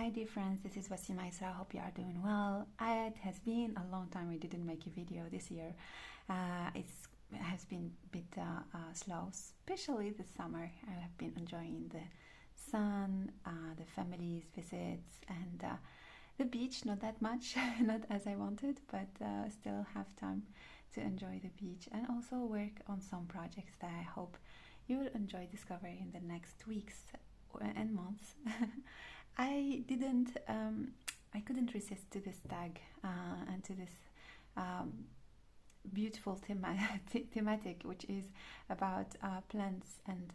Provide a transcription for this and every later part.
Hi dear friends, this is Wasima Isra. Hope you are doing well. It has been a long time we didn't make a video this year. It has been a bit slow, especially this summer. I have been enjoying the sun, the family's visits, and the beach. Not that much, not as I wanted, but still have time to enjoy the beach and also work on some projects that I hope you will enjoy discovering in the next weeks and months. I couldn't resist to this tag and to this beautiful thematic, which is about plants and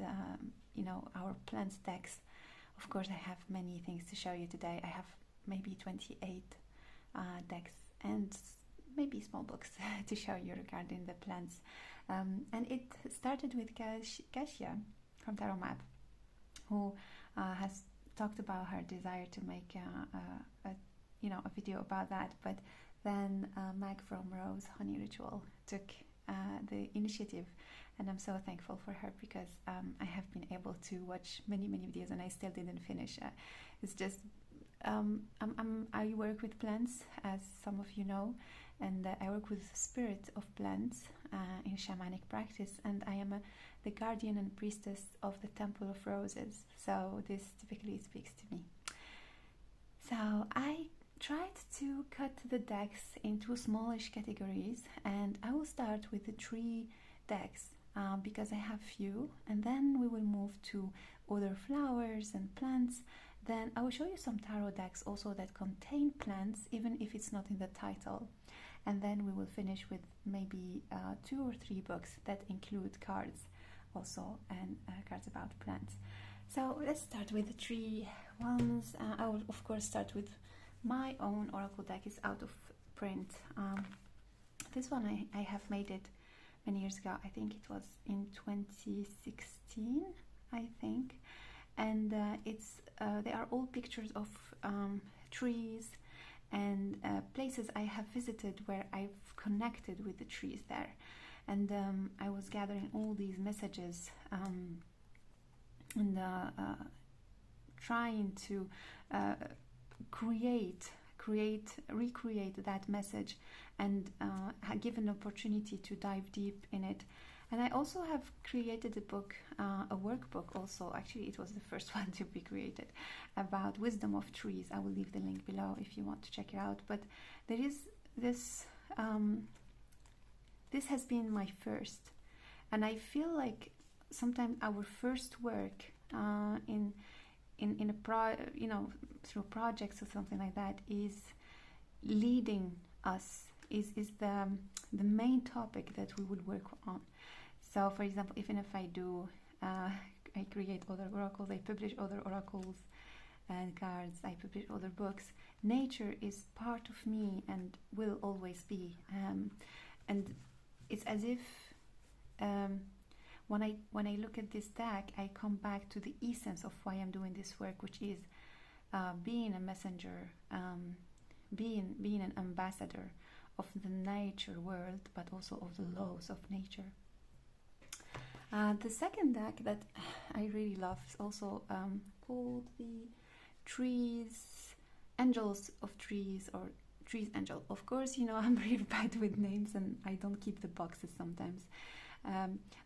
our plants decks. Of course, I have many things to show you today. I have maybe 28 decks and maybe small books to show you regarding the plants. And it started with Kasia from Tarot Map, who has talked about her desire to make a video about that, but then Meg from Rose Honey Ritual took the initiative, and I'm so thankful for her because I have been able to watch many videos and I still didn't finish. It's just I work with plants, as some of you know, and I work with the spirit of plants in shamanic practice, and I am the guardian and priestess of the Temple of Roses, so this typically speaks to me. So I tried to cut the decks into smallish categories, and I will start with the 3 decks because I have few, and then we will move to other flowers and plants. Then I will show you some tarot decks also that contain plants, even if it's not in the title. And then we will finish with maybe 2 or 3 books that include cards also, and cards about plants. So let's start with the 3 ones. I will of course start with my own oracle deck. Is out of print. This one I have made it many years ago. I think it was in 2016, I think. And they are all pictures of trees and places I have visited where I've connected with the trees there. And I was gathering all these messages and trying to recreate that message and give an opportunity to dive deep in it. And I also have created a book, a workbook also. Actually, it was the first one to be created, about wisdom of trees. I will leave the link below if you want to check it out. But there is this. This has been my first, and I feel like sometimes our first work through projects or something like that is leading us. Is the main topic that we would work on. So, for example, even if I do, I create other oracles, I publish other oracles and cards, I publish other books. Nature is part of me and will always be. And it's as if when I look at this deck, I come back to the essence of why I'm doing this work, which is being a messenger, being an ambassador of the nature world, but also of the laws of nature. The second deck that I really love is also called the Angels of Trees, or Trees Angel. Of course, you know, I'm really bad with names and I don't keep the boxes sometimes.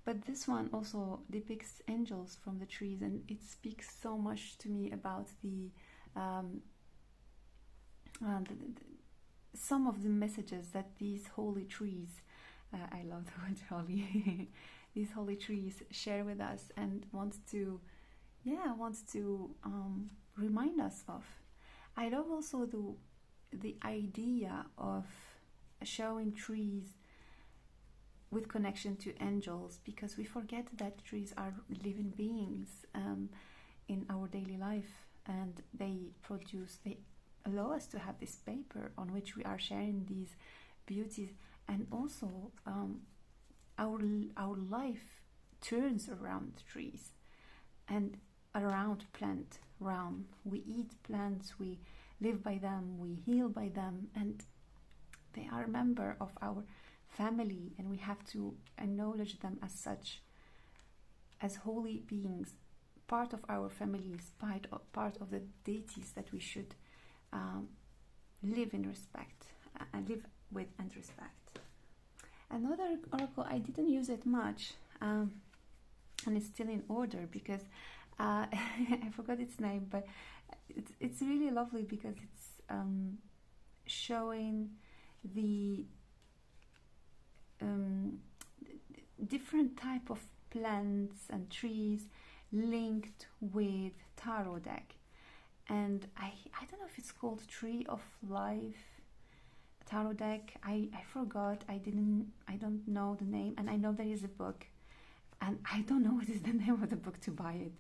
But this one also depicts angels from the trees, and it speaks so much to me about some of the messages that these holy trees, I love the word holy, these holy trees share with us and wants to remind us of. I love also the idea of showing trees with connection to angels, because we forget that trees are living beings in our daily life, and they allow us to have this paper on which we are sharing these beauties. And also our life turns around trees and around plant realm. We eat plants, we live by them, we heal by them, and they are a member of our family, and we have to acknowledge them as such, as holy beings, part of our families, part of the deities that we should live in respect and live with and respect. Another oracle, I didn't use it much, and it's still in order because I forgot its name, but it's really lovely because it's showing the different type of plants and trees linked with tarot deck. And I don't know if it's called Tree of Life tarot deck. I forgot. I don't know the name, and I know there is a book, and I don't know what is the name of the book to buy it.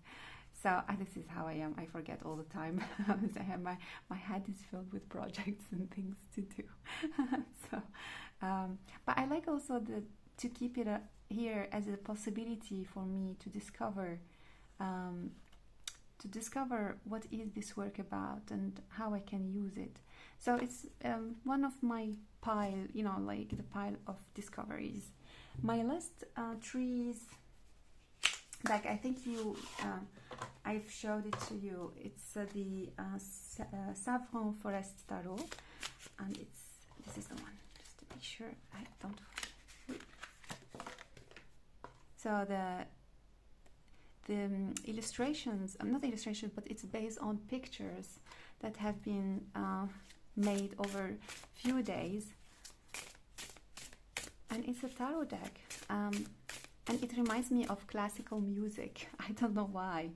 So this is how I am. I forget all the time. I have my head is filled with projects and things to do. So, but I like also to keep it here as a possibility for me to discover what is this work about and how I can use it. So it's one of my pile, like the pile of discoveries. My last trees, like I think I've showed it to you. It's the Sappho Forest Tarot, and this is the one. Just to be sure I don't. So the illustrations, not illustrations, but it's based on pictures that have been made over few days, and it's a tarot deck, and it reminds me of classical music. I don't know why.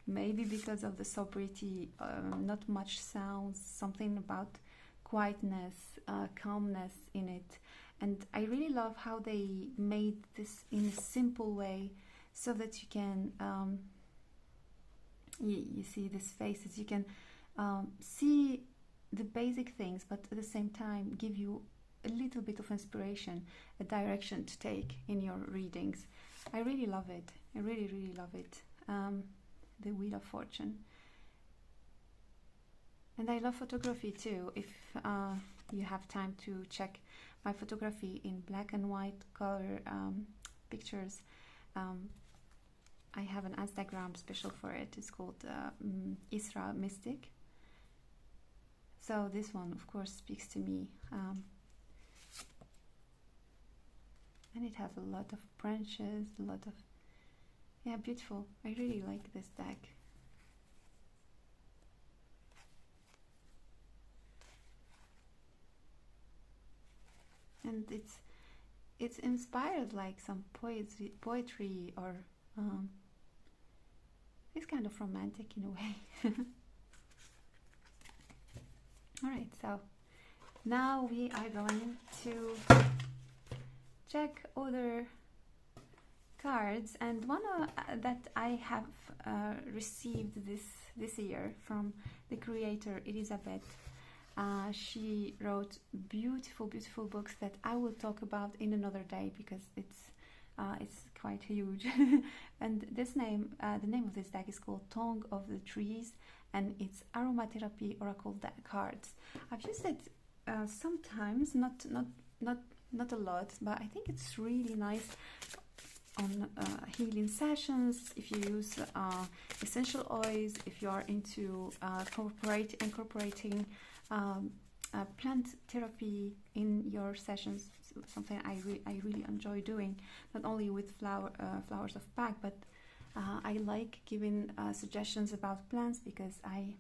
Maybe because of the sobriety, not much sounds, something about quietness, calmness in it. And I really love how they made this in a simple way, so that you can you see these faces, you can see the basic things, but at the same time give you a little bit of inspiration, a direction to take in your readings. I really love it. I really, really love it. The Wheel of Fortune. And I love photography too. If you have time to check my photography in black and white color pictures, I have an Instagram special for it. It's called Isra Mystic. So this one, of course, speaks to me. And it has a lot of branches, a lot of... Yeah, beautiful. I really like this deck. And it's inspired like some poetry or it's kind of romantic in a way. Alright, so now we are going to check other cards, and one that I have received this year from the creator Elizabeth. She wrote beautiful books that I will talk about in another day because it's quite huge. And this name, the name of this deck is called Tong of the Trees, and it's aromatherapy oracle deck cards. I've used it sometimes, not a lot, but I think it's really nice on healing sessions, if you use essential oils, if you are into incorporating plant therapy in your sessions, something I really enjoy doing, not only with flowers of Bach, but I like giving suggestions about plants because I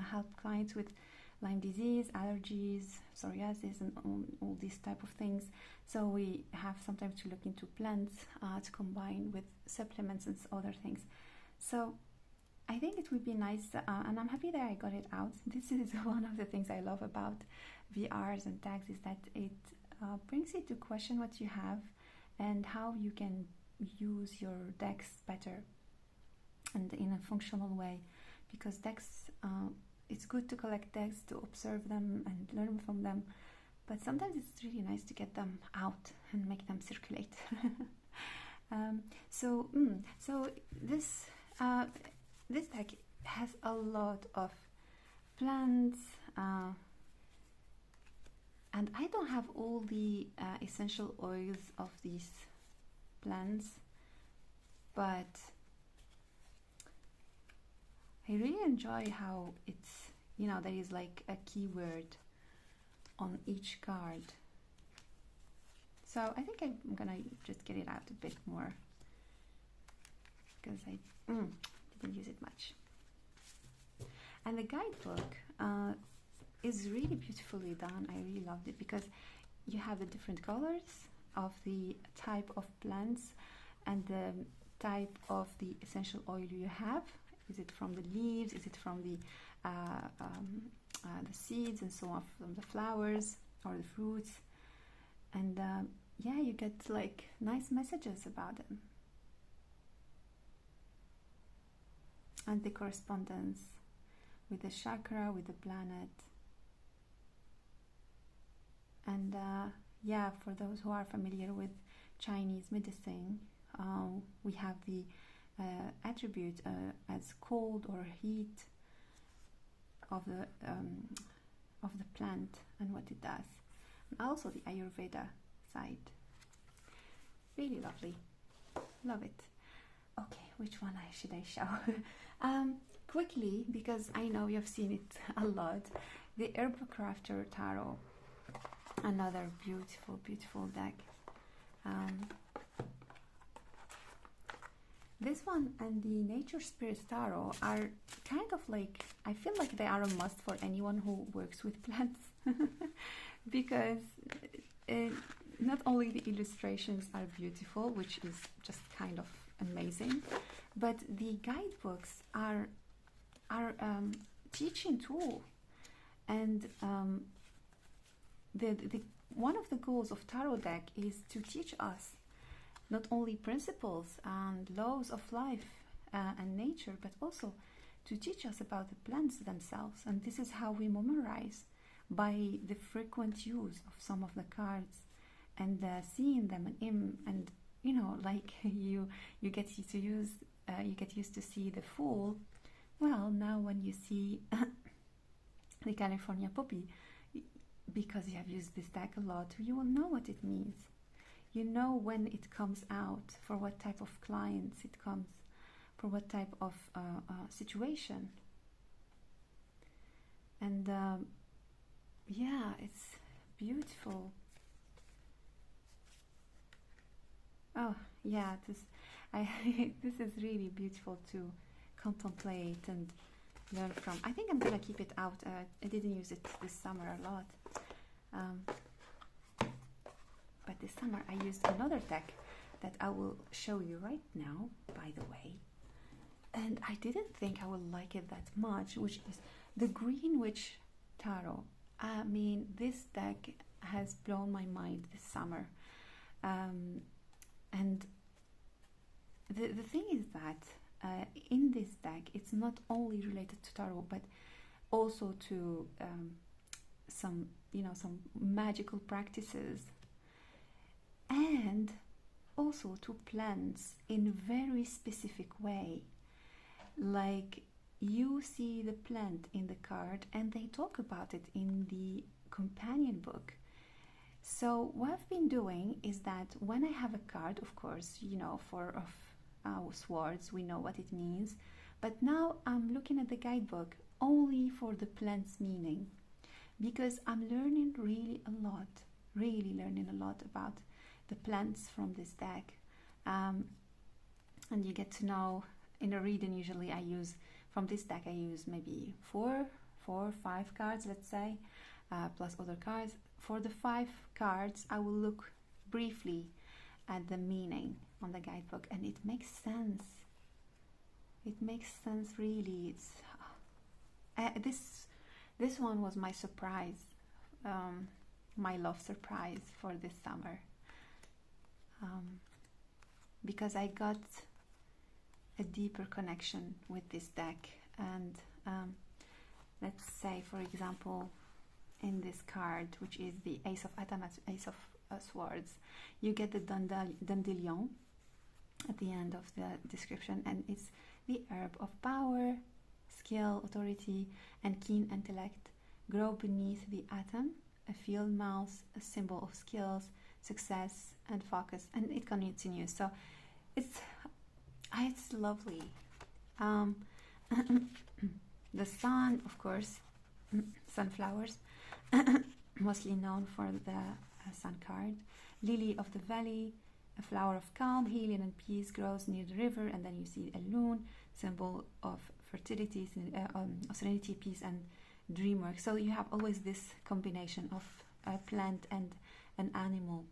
help clients with Lyme disease, allergies, psoriasis, and all these type of things. So we have sometimes to look into plants to combine with supplements and other things. So I think it would be nice, and I'm happy that I got it out. This is one of the things I love about VRs and tags, is that it brings you to question what you have and how you can use your decks better and in a functional way. Because decks, it's good to collect decks, to observe them and learn from them, but sometimes it's really nice to get them out and make them circulate. So this deck has a lot of plants, and I don't have all the essential oils of these plants, but I really enjoy how it's, you know, there is like a keyword on each card. So I think I'm gonna just get it out a bit more because I didn't use it much. And the guidebook is really beautifully done. I really loved it because you have the different colors of the type of plants and the type of the essential oil you have. Is it from the leaves? Is it from the seeds and so on, from the flowers or the fruits? And yeah, you get like nice messages about them. And the correspondence with the chakra, with the planet. And yeah, for those who are familiar with Chinese medicine, we have the attribute as cold or heat of the plant and what it does, and also the Ayurveda side. Really lovely, love it. Okay, which one should I show? Quickly, because I know you've seen it a lot, the Herbalist Tarot, another beautiful, beautiful deck. This one and the Nature Spirit Tarot are kind of like, I feel like they are a must for anyone who works with plants because not only the illustrations are beautiful, which is just kind of amazing, but the guidebooks are teaching tool. And one of the goals of tarot deck is to teach us not only principles and laws of life and nature, but also to teach us about the plants themselves. And this is how we memorize, by the frequent use of some of the cards and seeing them and you know, like you get used to see the Fool. Well, now when you see the California Poppy, because you have used this deck a lot, you will know what it means. You know when it comes out, for what type of clients it comes, for what type of situation. And yeah, it's beautiful. Oh yeah, this is really beautiful to contemplate and learn from. I think I'm gonna keep it out. I didn't use it this summer a lot. But this summer I used another deck that I will show you right now, by the way. And I didn't think I would like it that much, which is the Greenwich Tarot. I mean, this deck has blown my mind this summer. And the thing is that in this deck, it's not only related to tarot, but also to some magical practices, and also to plants in a very specific way. Like, you see the plant in the card and they talk about it in the companion book. So what I've been doing is that when I have a card, of course, you know, for swords, we know what it means, but now I'm looking at the guidebook only for the plant's meaning, because I'm learning really learning a lot about the plants from this deck. And you get to know, in a reading usually I use, from this deck I use maybe four or five cards, let's say, plus other cards. For the 5 cards I will look briefly at the meaning on the guidebook, and it makes sense. It makes sense, really. It's this one was my surprise, my love surprise for this summer, because I got a deeper connection with this deck. And let's say, for example, in this card, which is the Ace of Ace of Swords, you get the dandelion at the end of the description, and it's the herb of power, skill, authority, and keen intellect. Grow beneath the atom, a field mouse, a symbol of skills, success, and focus. And it continues. So it's lovely. The sun, of course, sunflowers, mostly known for the sun card. Lily of the valley, a flower of calm, healing, and peace, grows near the river. And then you see a loon, symbol of fertility, serenity, peace, and dream work. So you have always this combination of a plant and an animal,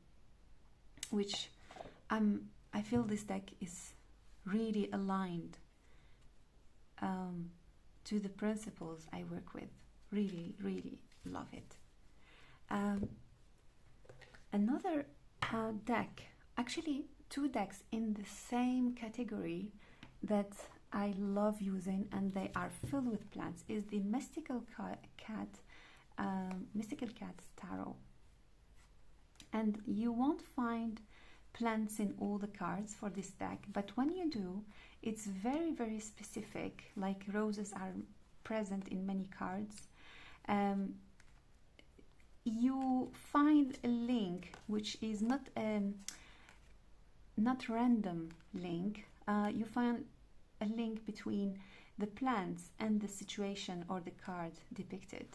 which I feel this deck is really aligned to the principles I work with. Really, really love it. Another deck, actually two decks in the same category that I love using, and they are filled with plants, is the Mystical Cat Tarot. And you won't find plants in all the cards for this deck, but when you do, it's very, very specific. Like roses are present in many cards. You find a link which is not random link. You find a link between the plants and the situation or the card depicted.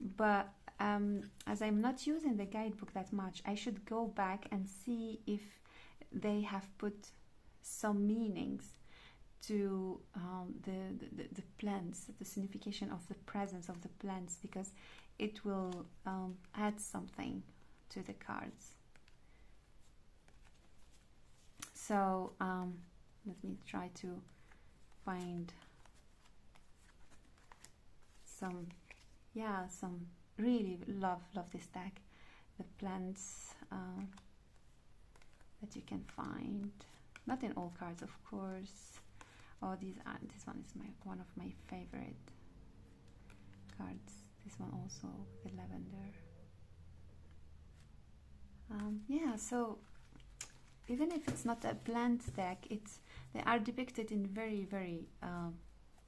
But as I'm not using the guidebook that much, I should go back and see if they have put some meanings to the plants, the signification of the presence of the plants, because it will add something to the cards. So let me try to find some, yeah, some really love this deck. The plants that you can find, not in all cards, of course. Oh, this one is one of my favorite cards. This one also, the lavender. Yeah, so even if it's not a plant deck, they are depicted in very, very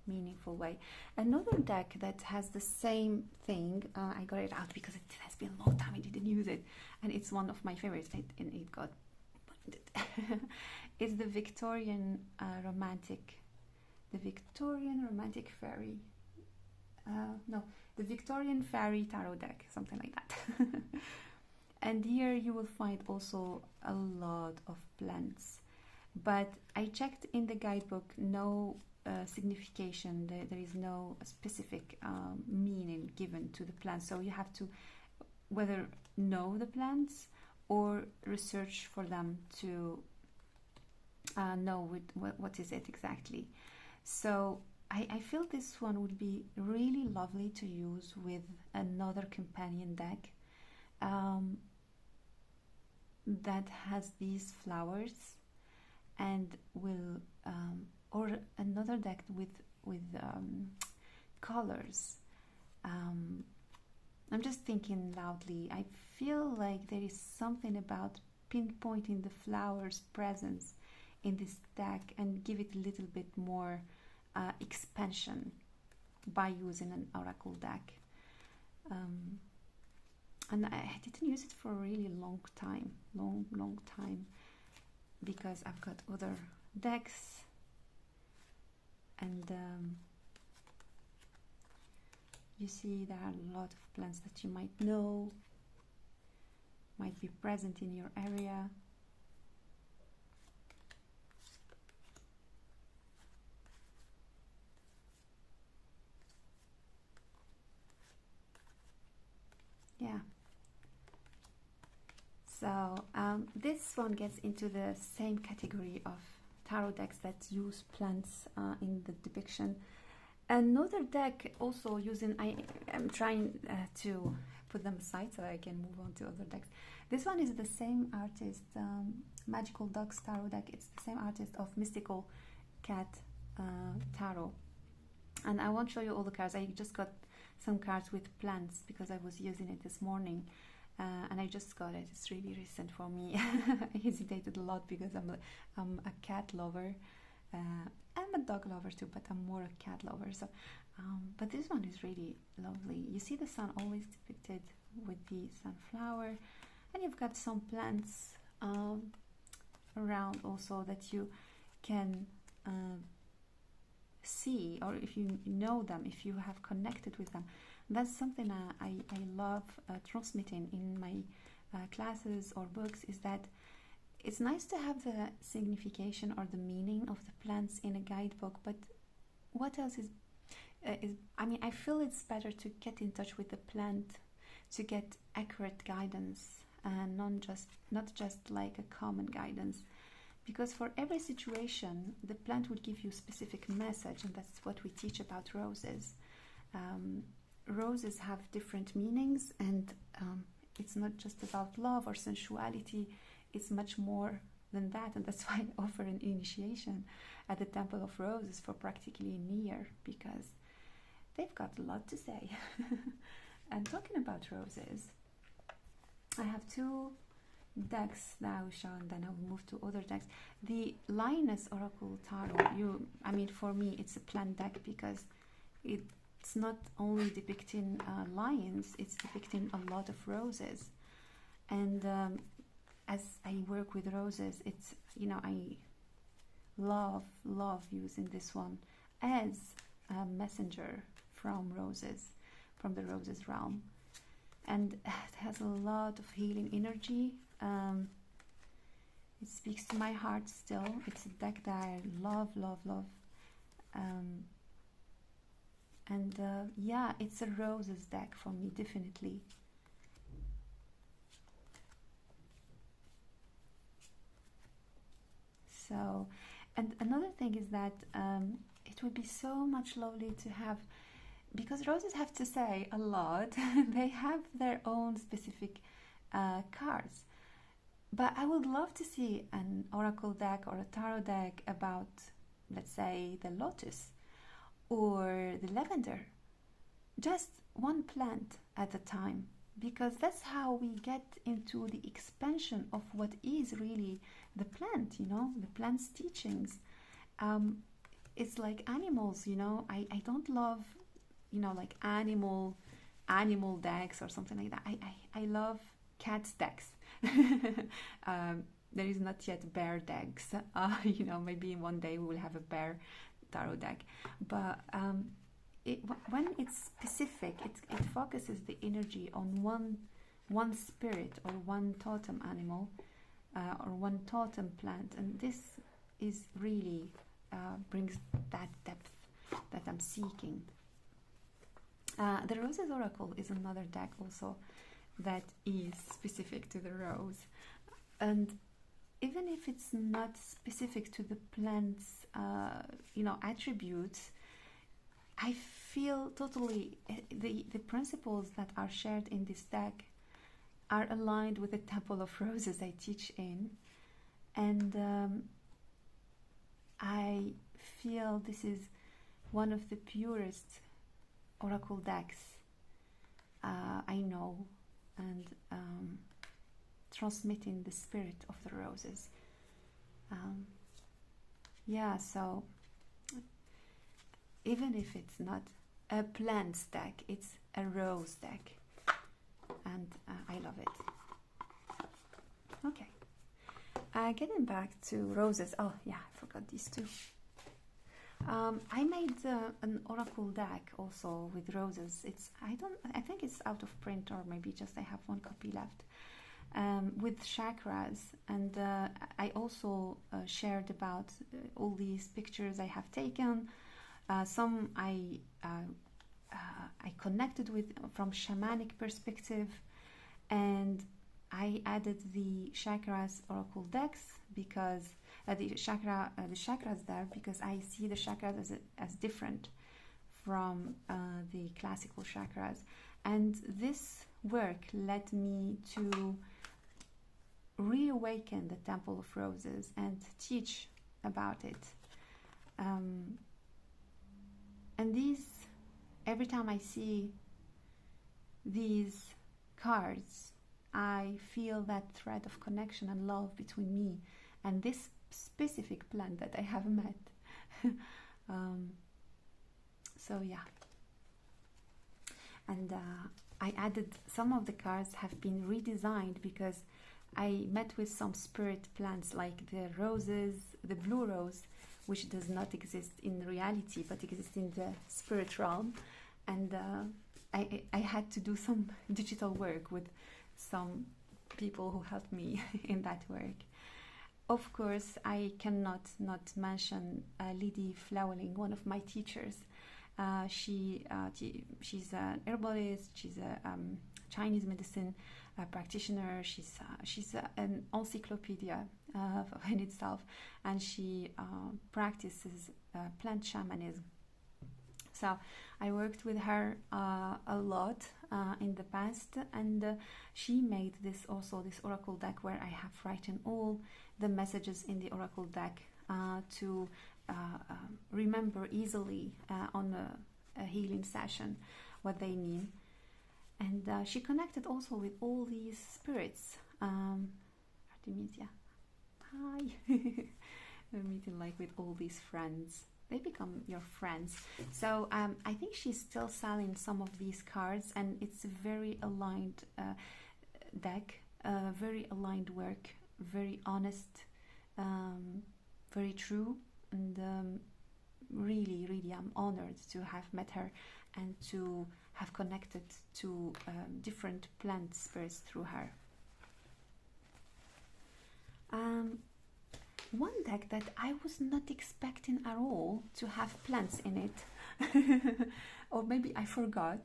meaningful way. Another deck that has the same thing, I got it out because it has been a long time I didn't use it, and it's one of my favorites, and it got binded. It's the Victorian Romantic Fairy. No, the Victorian Fairy Tarot deck, something like that. And here you will find also a lot of plants, but I checked in the guidebook, no signification. There is no specific meaning given to the plants, so you have to whether know the plants or research for them to know what is it exactly. So I feel this one would be really lovely to use with another companion deck that has these flowers, and will or another deck with colors. I'm just thinking loudly. I feel like there is something about pinpointing the flowers' presence in this deck and give it a little bit more expansion by using an oracle deck. And I didn't use it for a really long time, because I've got other decks, and you see there are a lot of plants that you might know, might be present in your area. Yeah. So this one gets into the same category of tarot decks that use plants in the depiction. Another deck also using, I'm trying to put them aside so I can move on to other decks. This one is the same artist, Magical Dogs Tarot deck. It's the same artist of Mystical Cat Tarot. And I won't show you all the cards. I just got some cards with plants because I was using it this morning. And I just got it. It's really recent for me. I hesitated a lot because I'm a cat lover. I'm a dog lover too, but I'm more a cat lover. So, but this one is really lovely. You see the sun always depicted with the sunflower, and you've got some plants around also that you can see, or if you know them, if you have connected with them. That's something I love transmitting in my classes or books, is that it's nice to have the signification or the meaning of the plants in a guidebook, but what else is I mean, I feel it's better to get in touch with the plant to get accurate guidance, and not just like a common guidance, because for every situation the plant would give you a specific message, and that's what we teach about roses. Roses have different meanings, and it's not just about love or sensuality, it's much more than that, and that's why I offer an initiation at the Temple of Roses for practically a year, because they've got a lot to say. And talking about roses, I have two decks that I will show, and then I'll move to other decks. The Linus Oracle Tarot, I mean, for me it's a plant deck, because it's not only depicting lions, it's depicting a lot of roses. And as I work with roses, it's, you know, I love using this one as a messenger from roses, from the roses realm. And it has a lot of healing energy. It speaks to my heart still. It's a deck that I love. Yeah, it's a roses deck for me, definitely. So, and another thing is that it would be so much lovely to have, because roses have to say a lot, they have their own specific cards. But I would love to see an oracle deck or a tarot deck about, let's say, the lotus or the lavender. Just one plant at a time, because that's how we get into the expansion of what is really the plant, you know, the plant's teachings. It's like animals, you know. I don't love, you know, like animal decks or something like that. I love cat decks. There is not yet bear decks. You know, maybe one day we will have a bear tarot deck. But when it's specific, it focuses the energy on one spirit or one totem animal or one totem plant, and this is really brings that depth that I'm seeking. The Roses Oracle is another deck also that is specific to the rose, and even if it's not specific to the plant's you know, attributes, I feel totally the principles that are shared in this deck are aligned with the Temple of Roses I teach in, and I feel this is one of the purest oracle decks I know, and transmitting the spirit of the roses. Yeah, so even if it's not a plants deck, it's a rose deck, and I love it. Okay, getting back to roses. Oh yeah, I forgot these two. I made an oracle deck also with roses. I think it's out of print, or maybe just I have one copy left, with chakras, and I also shared about all these pictures I have taken. Some I connected with from shamanic perspective, and I added the chakras oracle decks because the chakras there, because I see the chakras as different from the classical chakras, and this work led me to reawaken the Temple of Roses and teach about it. And these, every time I see these cards, I feel that thread of connection and love between me and this specific plant that I have met. So yeah, and I added some of the cards have been redesigned because I met with some spirit plants like the roses, the blue rose, which does not exist in reality but exists in the spirit realm, and I had to do some digital work with some people who helped me in that work. Of course, I cannot not mention Lady Flowering, one of my teachers. She's an herbalist. She's a Chinese medicine practitioner. She's an encyclopedia in itself, and she practices plant shamanism. So I worked with her a lot in the past, and she made this oracle deck where I have written all the messages in the oracle deck to remember easily on a healing session what they mean. And she connected also with all these spirits. Artemisia, hi. I'm meeting like with all these friends. They become your friends. So I think she's still selling some of these cards, and it's a very aligned deck, very aligned work, very honest, very true, and really, really, I'm honored to have met her and to have connected to different plant spirits through her. One deck that I was not expecting at all to have plants in it, or maybe I forgot,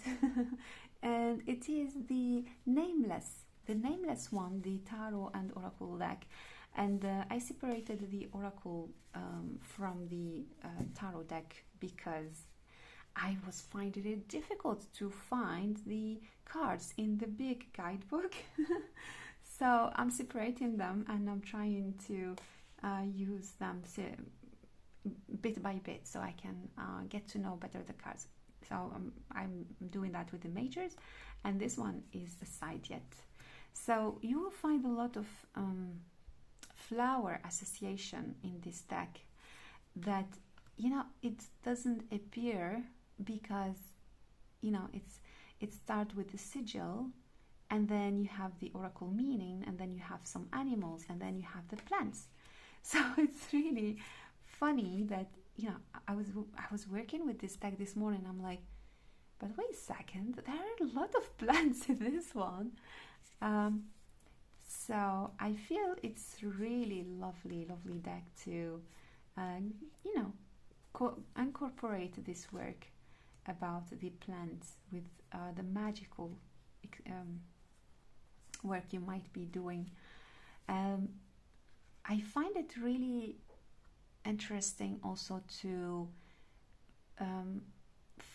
and it is the nameless one, the tarot and oracle deck. And I separated the oracle from the tarot deck because I was finding it difficult to find the cards in the big guidebook. So I'm separating them, and I'm trying to use them bit by bit so I can get to know better the cards. So I'm doing that with the majors, and this one is a side yet. So you will find a lot of flower association in this deck that, you know, it doesn't appear because, you know, it starts with the sigil, and then you have the oracle meaning, and then you have some animals, and then you have the plants. So it's really funny that, you know, I was working with this deck this morning. I'm like, but wait a second, there are a lot of plants in this one. So I feel it's really lovely deck to, you know, incorporate this work about the plants with the magical work you might be doing. I find it really interesting also to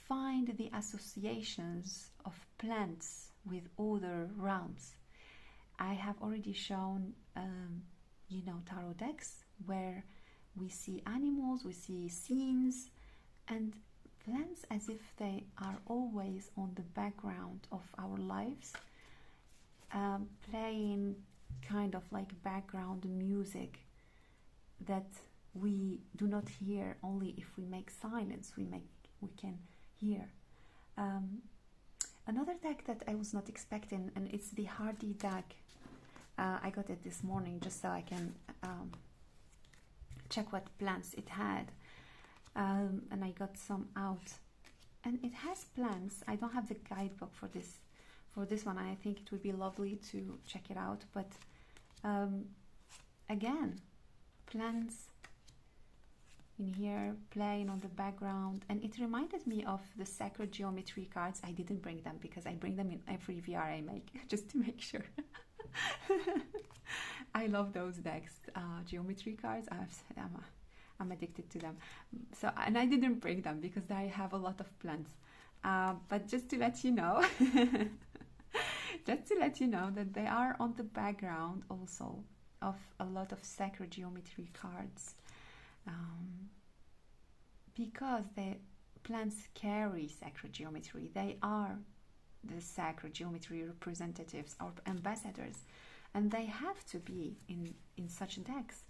find the associations of plants with other realms. I have already shown, you know, tarot decks where we see animals, we see scenes, and plants as if they are always on the background of our lives, playing kind of like background music that we do not hear. Only if we make silence we can hear. Another deck that I was not expecting, and it's the Hardy deck. I got it this morning just so I can check what plants it had, and I got some out, and it has plants. I don't have the guidebook for this one. I think it would be lovely to check it out, but again, plants in here playing on the background, and it reminded me of the sacred geometry cards. I didn't bring them because I bring them in every VR I make just to make sure. I love those decks, geometry cards. I'm addicted to them. So, and I didn't bring them because I have a lot of plants. But just to let you know, that they are on the background also of a lot of sacred geometry cards, because the plants carry sacred geometry. They are the sacred geometry representatives or ambassadors, and they have to be in such decks.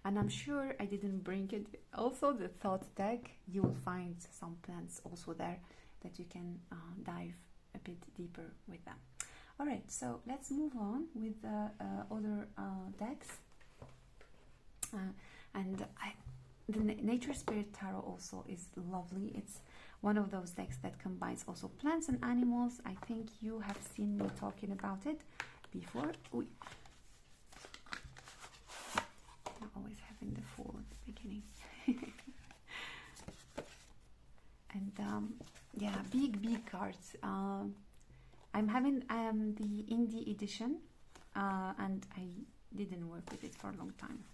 And I'm sure I didn't bring it. Also, the thought deck, you will find some plants also there that you can dive a bit deeper with them. All right, so let's move on with the other decks. And the Nature Spirit Tarot also is lovely. It's one of those decks that combines also plants and animals. I think you have seen me talking about it before. Ooh. I'm always having the Fool at the beginning. And yeah, big cards. I'm having the indie edition, and I didn't work with it for a long time.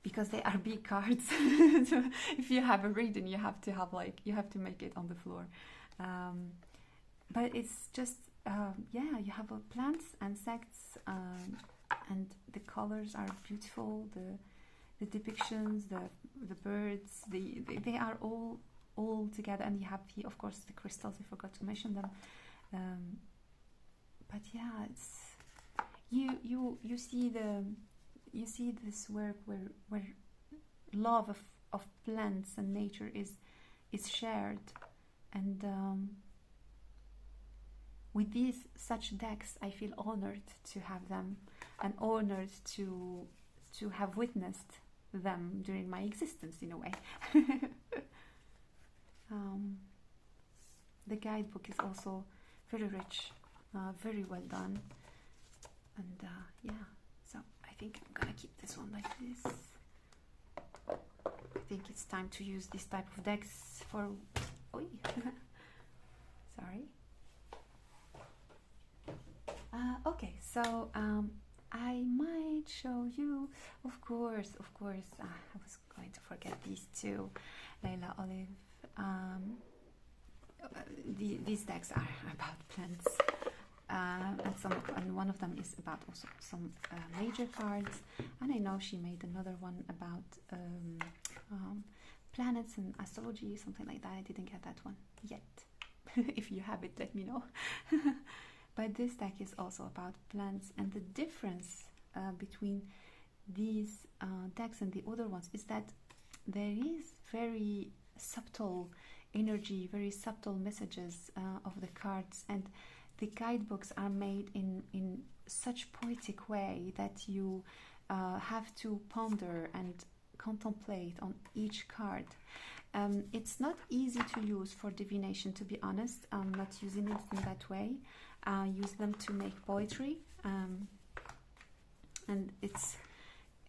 Because they are big cards. So if you have a reading, you have to have you have to make it on the floor. But it's just yeah, you have plants, insects, and the colors are beautiful. The depictions, the birds, they are all together, and you have of course the crystals. I forgot to mention them. But yeah, it's you see this work where love of plants and nature is shared, and with these such decks, I feel honored to have them, and honored to have witnessed them during my existence in a way. The guidebook is also very rich, very well done, and yeah. So I think I'm gonna keep this one like this. I think it's time to use this type of decks for... Oi. Sorry. Okay, so I might show you, of course, I was going to forget these two, Layla, Olive. These decks are about plants. And one of them is about also some major cards, and I know she made another one about planets and astrology, something like that. I didn't get that one yet. If you have it, let me know. But this deck is also about plants, and the difference between these decks and the other ones is that there is very subtle energy, very subtle messages of the cards, and the guidebooks are made in such poetic way that you have to ponder and contemplate on each card. It's not easy to use for divination, to be honest. I'm not using it in that way. I use them to make poetry, and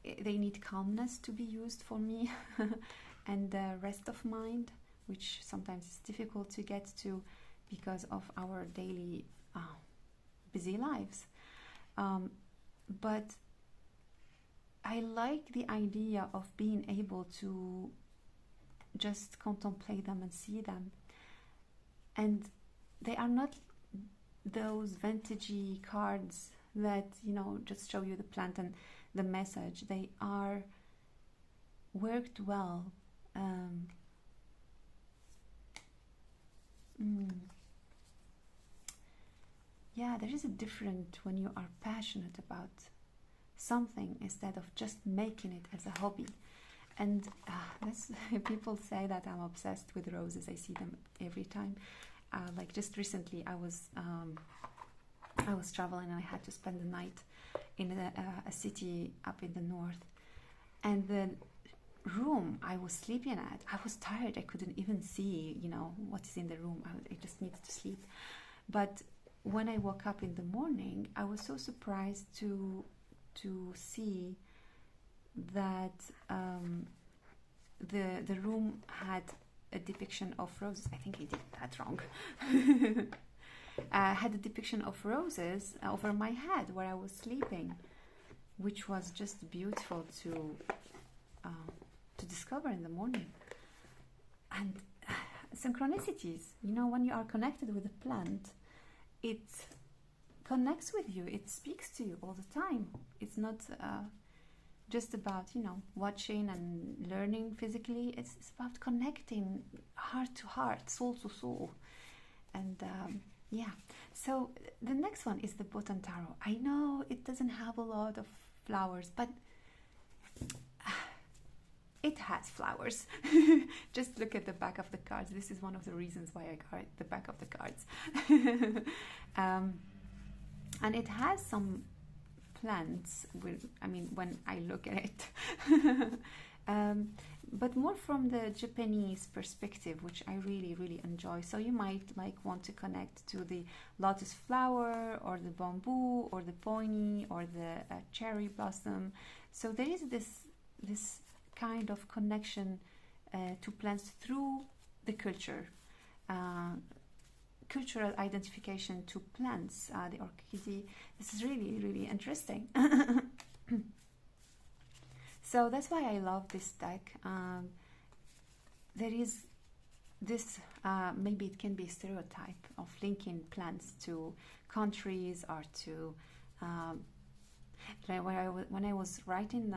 they need calmness to be used for me, and rest of mind, which sometimes is difficult to get to because of our daily busy lives. But I like the idea of being able to just contemplate them and see them, and they are not those vintagey cards that, you know, just show you the plant and the message. They are worked well. Yeah, there is a difference when you are passionate about something instead of just making it as a hobby. And people say that I'm obsessed with roses. I see them every time. Like just recently, I was traveling, and I had to spend the night in a city up in the north. And the room I was sleeping at, I was tired. I couldn't even see, you know, what is in the room. I just needed to sleep. But when I woke up in the morning, I was so surprised to see that the room had a depiction of roses. I think I did that wrong. Had a depiction of roses over my head where I was sleeping, which was just beautiful to discover in the morning. And synchronicities, you know, when you are connected with a plant, it connects with you, it speaks to you all the time. It's not just about, you know, watching and learning physically. It's about connecting heart to heart, soul to soul. And yeah, so the next one is the Botantaro. I know it doesn't have a lot of flowers, but it has flowers. Just look at the back of the cards. This is one of the reasons why I got the back of the cards. And it has some plants with, I mean, when I look at it. But more from the Japanese perspective, which I really, really enjoy. So you might like want to connect to the lotus flower or the bamboo or the peony or the cherry blossom. So there is this kind of connection to plants through the culture. Cultural identification to plants, the orchidea. This is really, really interesting. So that's why I love this deck. There is this, maybe it can be a stereotype of linking plants to countries or to, when I was writing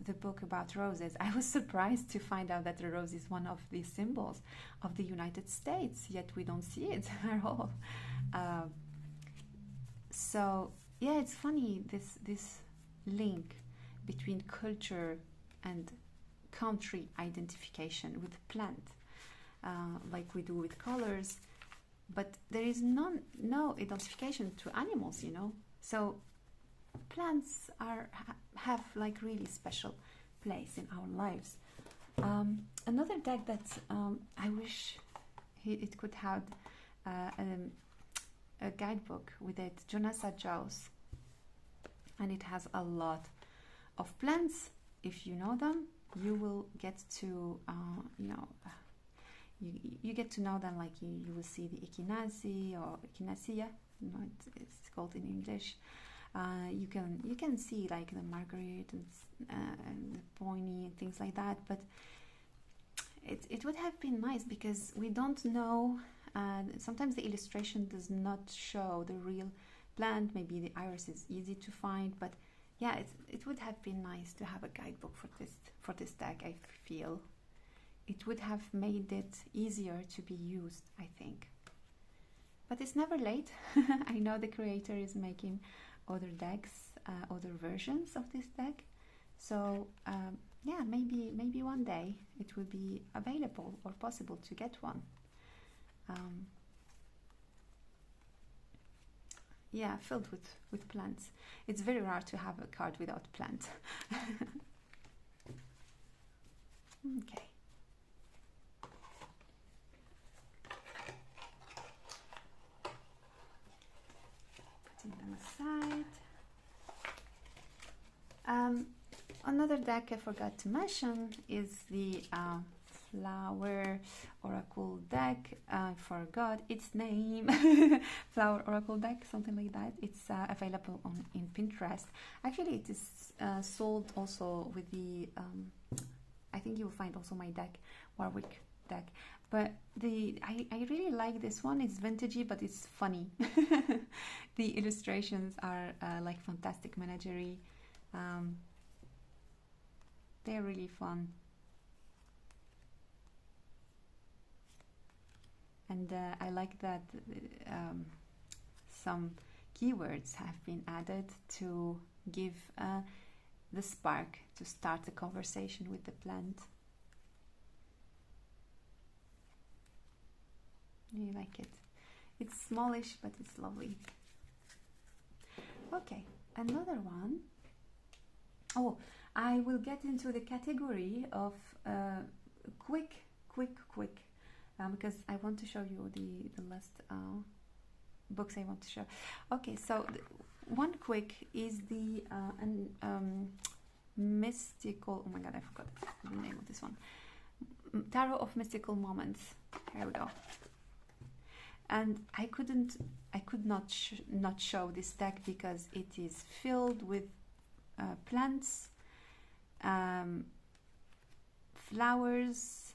the book about roses, I was surprised to find out that the rose is one of the symbols of the United States, yet we don't see it at all. So yeah, it's funny, this link between culture and country identification with plant, like we do with colors, but there is no identification to animals, you know. So plants have like really special place in our lives. Another deck that I wish it could have a guidebook with it, Jonasa Tarot, and it has a lot of plants. If you know them, you will get to you get to know them. Like you will see the echinacea or echinacea, you know, it's called in English. You can see like the marguerite and the peony and things like that, but it would have been nice because we don't know. Sometimes the illustration does not show the real plant. Maybe the iris is easy to find, but yeah, it would have been nice to have a guidebook for this deck. I feel it would have made it easier to be used, I think. But it's never late. I know the creator is making other decks, other versions of this deck. So yeah, maybe one day it will be available or possible to get one. Yeah, filled with plants. It's very rare to have a card without plant. Okay. Putting them aside. Another deck I forgot to mention is the Flower Oracle deck. I forgot its name. Flower Oracle deck, something like that. It's available in Pinterest. Actually, it is sold also with the I think you'll find also my deck, Warwick deck. But I really like this one. It's vintagey, but it's funny. The illustrations are like fantastic menagerie. They're really fun. And I like that some keywords have been added to give the spark to start a conversation with the plant. You like it? It's smallish, but it's lovely. Okay, another one. Oh, I will get into the category of quick, because I want to show you the last books I want to show. Okay, so one quick is the mystical, oh my god, I forgot the name of this one. Tarot of Mystical Moments. Here we go. And I could not show this deck because it is filled with plants, flowers.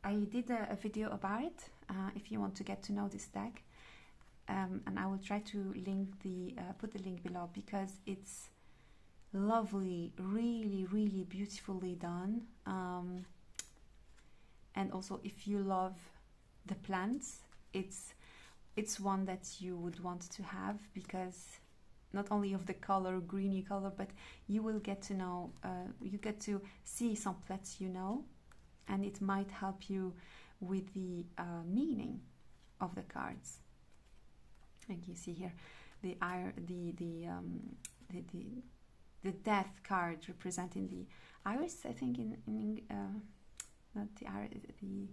I did a video about it if you want to get to know this deck, and I will try to link put the link below because it's lovely, really beautifully done. And also, if you love the plants, it's one that you would want to have because not only of the color, greeny color, but you will get to know, you get to see some plants, you know, and it might help you with the meaning of the cards. And you see here the death card representing the iris, I think, in not the iris, the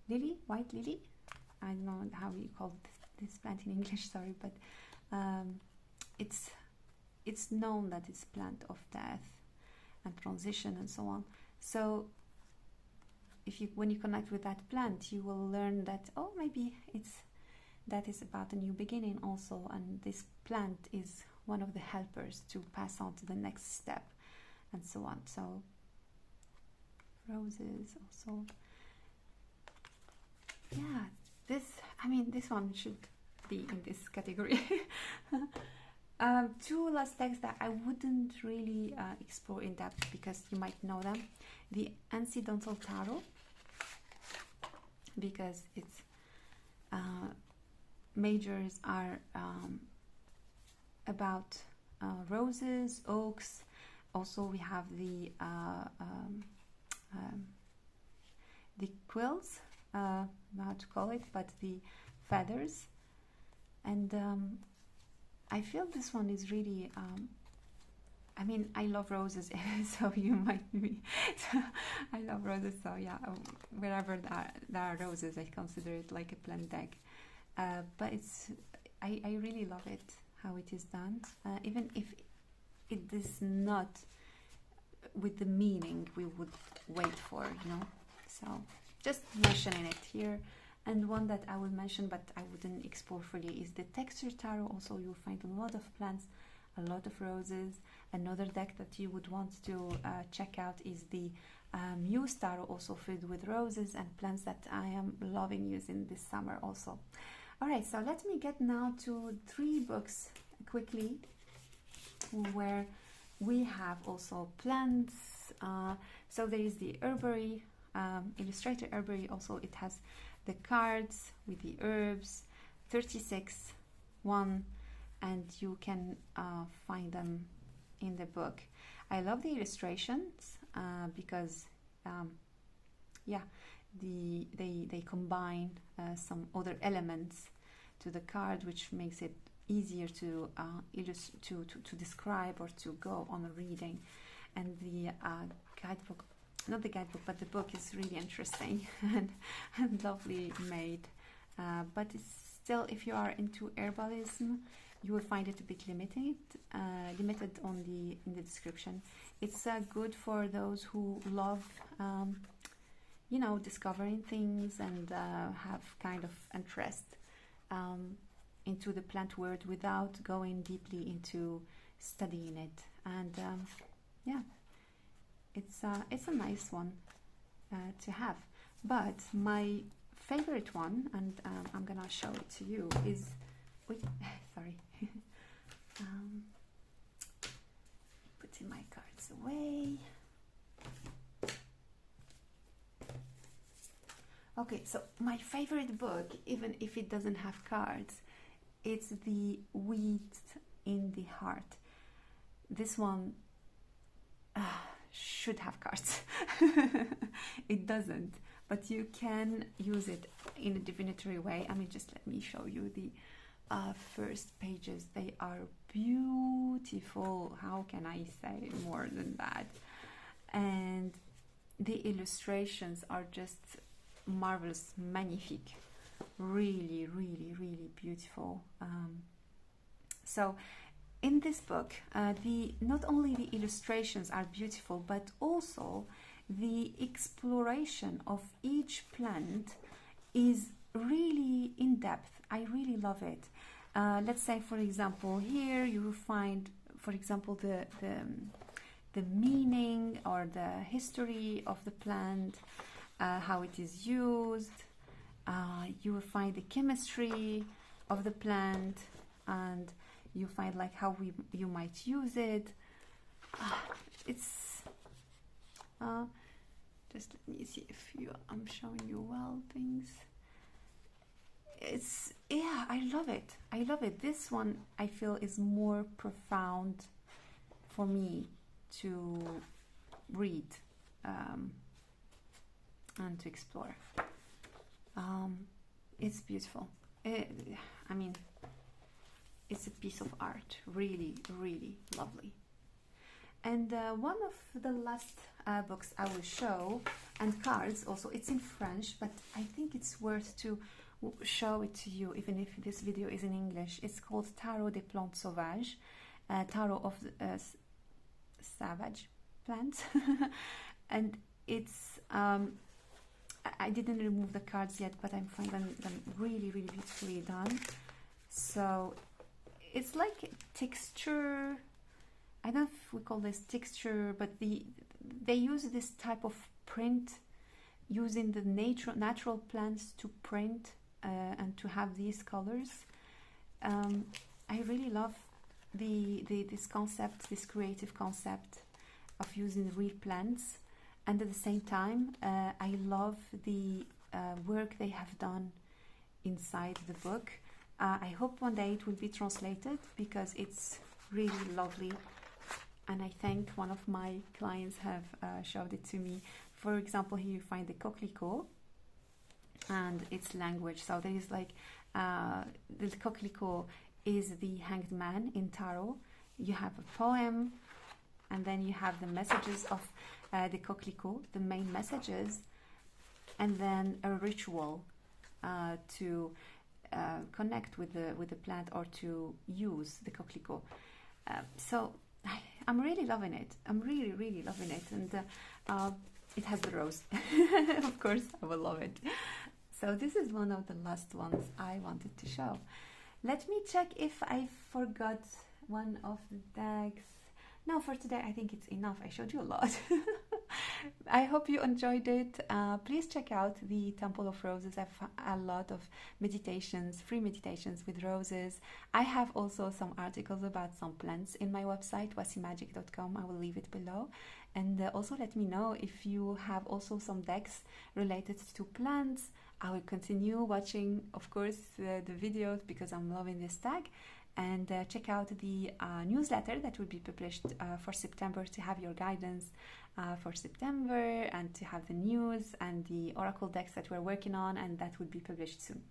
lily, white lily. I don't know how you call this plant in English, sorry, but it's known that it's plant of death and transition and so on. So when you connect with that plant, you will learn that, oh, maybe that is about a new beginning also, and this plant is one of the helpers to pass on to the next step and so on. So roses also, yeah, this one should be in this category. Two last decks that I wouldn't really explore in depth because you might know them. The Incidental Tarot, because its majors are about roses, oaks. Also, we have the quills, how to call it, but the feathers. And I feel this one is really, I mean, I love roses, so you might be, I love roses, so yeah, wherever there are roses, I consider it like a plant deck. But I really love it, how it is done, even if it is not with the meaning we would wait for, you know. So just mentioning it here. And one that I will mention, but I wouldn't explore fully, is the Texture Tarot. Also, you'll find a lot of plants, a lot of roses. Another deck that you would want to check out is the Muse Tarot, also filled with roses and plants that I am loving using this summer also. All right, so let me get now to 3 books quickly, where we have also plants. So there is the Herbery, Illustrator Herbery. Also, it has the cards with the herbs, 36, 1, and you can find them in the book. I love the illustrations because yeah, they combine some other elements to the card, which makes it easier to describe or to go on a reading. And the guidebook, not the guidebook, but the book is really interesting and lovely made. But it's still, if you are into herbalism, you will find it a bit limited in the description. It's good for those who love, you know, discovering things and have kind of interest into the plant world without going deeply into studying it. And yeah, it's a nice one to have. But my favorite one, and I'm gonna show it to you, is sorry. Putting my cards away. Okay, so my favorite book, even if it doesn't have cards, it's the Weed in the Heart. This one should have cards. It doesn't, but you can use it in a divinatory way. I mean, just let me show you the first pages. They are beautiful. How can I say more than that? And the illustrations are just marvelous, magnifique, really, really, really beautiful. So in this book, not only the illustrations are beautiful, but also the exploration of each plant is really in depth. I really love it. Let's say, for example, here you will find, for example, the meaning or the history of the plant, how it is used. You will find the chemistry of the plant, and you find like how you might use it. It's just let me see if I'm showing you well things. it's, yeah, I love it. I love it. This one I feel is more profound for me to read and to explore. It's beautiful. I mean, it's a piece of art. Really, really lovely. And one of the last books I will show, and cards also, it's in French, but I think it's worth to show it to you, even if this video is in English. It's called Tarot des Plantes Sauvages, Tarot of the Savage Plants. And it's, I didn't remove the cards yet, but I find them really, really beautifully done. So it's like texture, I don't know if we call this texture, but they use this type of print, using the natural plants to print and to have these colors. I really love this concept, this creative concept of using real plants, and at the same time I love the work they have done inside the book. I hope one day it will be translated, because it's really lovely. And I think one of my clients have showed it to me. For example, here you find the coquelicot and its language. So there is like, the coquelicot is the hanged man in tarot. You have a poem, and then you have the messages of the coquelicot, the main messages, and then a ritual to connect with the plant, or to use the coquelicot. So I'm really loving it. I'm really, really loving it. And it has the rose. Of course, I will love it. So this is one of the last ones I wanted to show. Let me check if I forgot one of the decks. No, for today I think it's enough. I showed you a lot. I hope you enjoyed it. Please check out the Temple of Roses. I have a lot of meditations, free meditations with roses. I have also some articles about some plants in my website, wasimagic.com. I will leave it below. And also let me know if you have also some decks related to plants. I will continue watching, of course, the videos, because I'm loving this tag. And check out the newsletter that will be published for September, to have your guidance for September, and to have the news and the oracle decks that we're working on, and that will be published soon.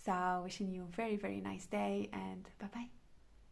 So wishing you a very, very nice day, and bye-bye.